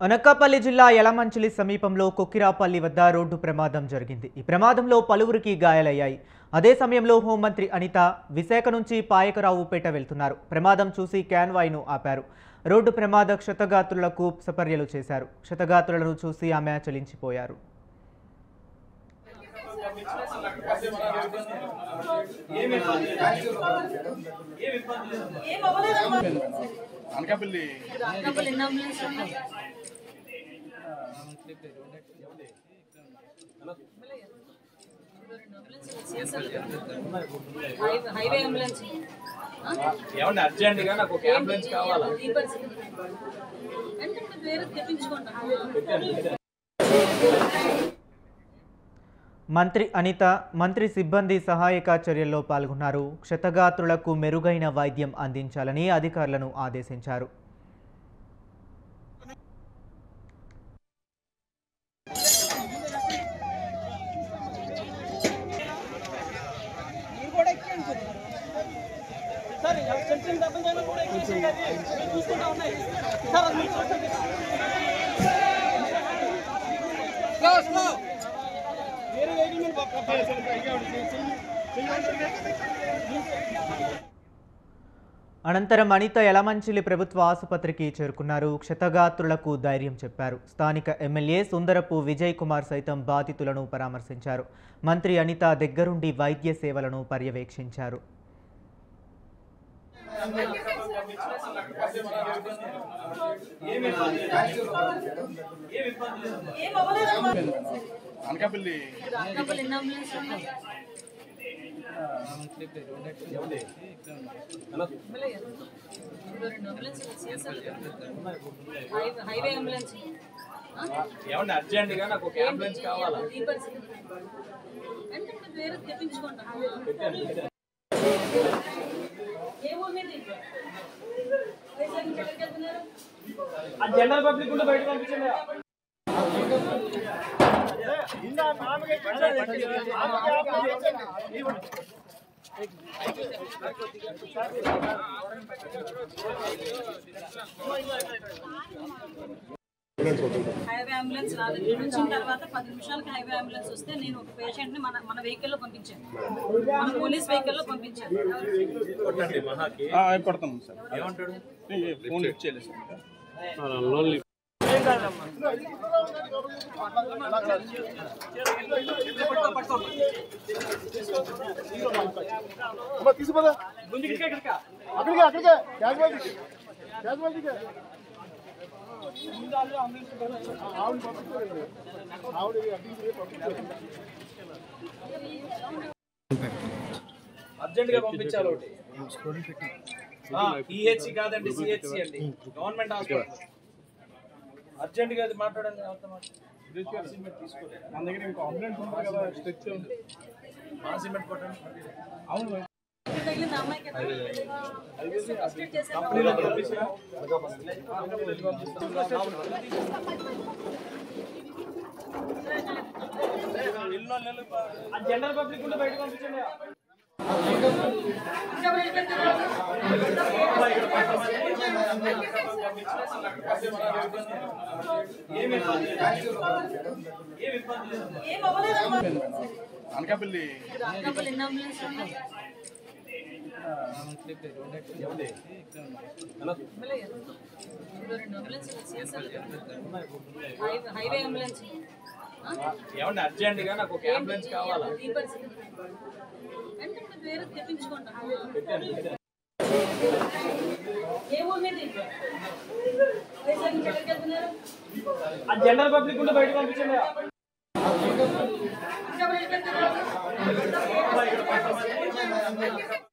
అనకాపల్లి జిల్లా యలమంచిలి సమీపంలో కొక్కిరాపల్లి వద్ద రోడ్డు ప్రమాదం జరిగింది. ఈ ప్రమాదంలో పలువురికి గాయాలయ్యాయి. అదే సమయంలో హోంమంత్రి అనిత విశాఖ నుంచి పాయకరావుపేట వెళ్తున్నారు. ప్రమాదం చూసి క్యాన్వాయ్ను ఆపారు. రోడ్డు ప్రమాద క్షతగాత్రులకు సపర్యలు చేశారు. క్షతగాత్రులను చూసి ఆమె చలించిపోయారు. హైవే అంబులెన్స్ ఏమన్నా అర్జెంట్ గా నాకు ఒక అంబులెన్స్ కావాలా? అంటే వేరే తెప్పించుకోండి. మంత్రి అనిత మంత్రి సిబ్బంది సహాయక చర్యల్లో పాల్గొన్నారు. క్షతగాత్రులకు మెరుగైన వైద్యం అందించాలని అధికారులను ఆదేశించారు. అనంతరం అనిత యలమంచిలి ప్రభుత్వ ఆసుపత్రికి చేరుకున్నారు. క్షతగాత్రులకు ధైర్యం చెప్పారు. స్థానిక ఎమ్మెల్యే సుందరపు విజయ్ కుమార్ సైతం బాధితులను పరామర్శించారు. మంత్రి అనిత దగ్గరుండి వైద్య సేవలను పర్యవేక్షించారు. హైవే అంబులెన్స్ ఏమన్నా అర్జెంట్ గా నాకు ఒక అంబులెన్స్ కావాలా? అంటే వేరే తెప్పించుకోండి. జనరల్ పబ్లిక్ ఉంటే బయట పంపించండి. హైవే అంబులెన్స్ నా దగ్గర వచ్చిన తర్వాత 10 నిమిషాలకి హైవే అంబులెన్స్ వస్తే నేను ఒక పేషెంట్ ని మన వెహికల్లో పంపించాను. మన పోలీస్ వెహికల్లో పంపించాను. ఏమంటాడు? ఫోన్ లిఫ్ట్ చేయలేదు తీసుకోదా అర్జెంట్ గా పంపించాలి. ఒకటి పిహెచ్ కాదండి, సిహెచ్సి అండి, గవర్నమెంట్ హాస్పిటల్. అర్జెంట్ గా మాట్లాడండి. మన దగ్గర ఇంకో అంబులెన్స్ ఉంటుంది కదా, స్ట్రెచ్ సిమెంట్ కొట్టండి. అవును కంపెనీలో పంపిస్తున్నా. జనరల్ పబ్లిక్ ఉంటే బయట పంపించండి. అనకాపల్లి హైవే అంబులెన్స్ ఏమన్నా అర్జెంట్ గా నాకు ఒక అంబులెన్స్ కావాలా? అంటే వేరే తెప్పించుకోండి. జనరల్ పబ్లిక్ ఉంటే బయట పంపించండి. ఏ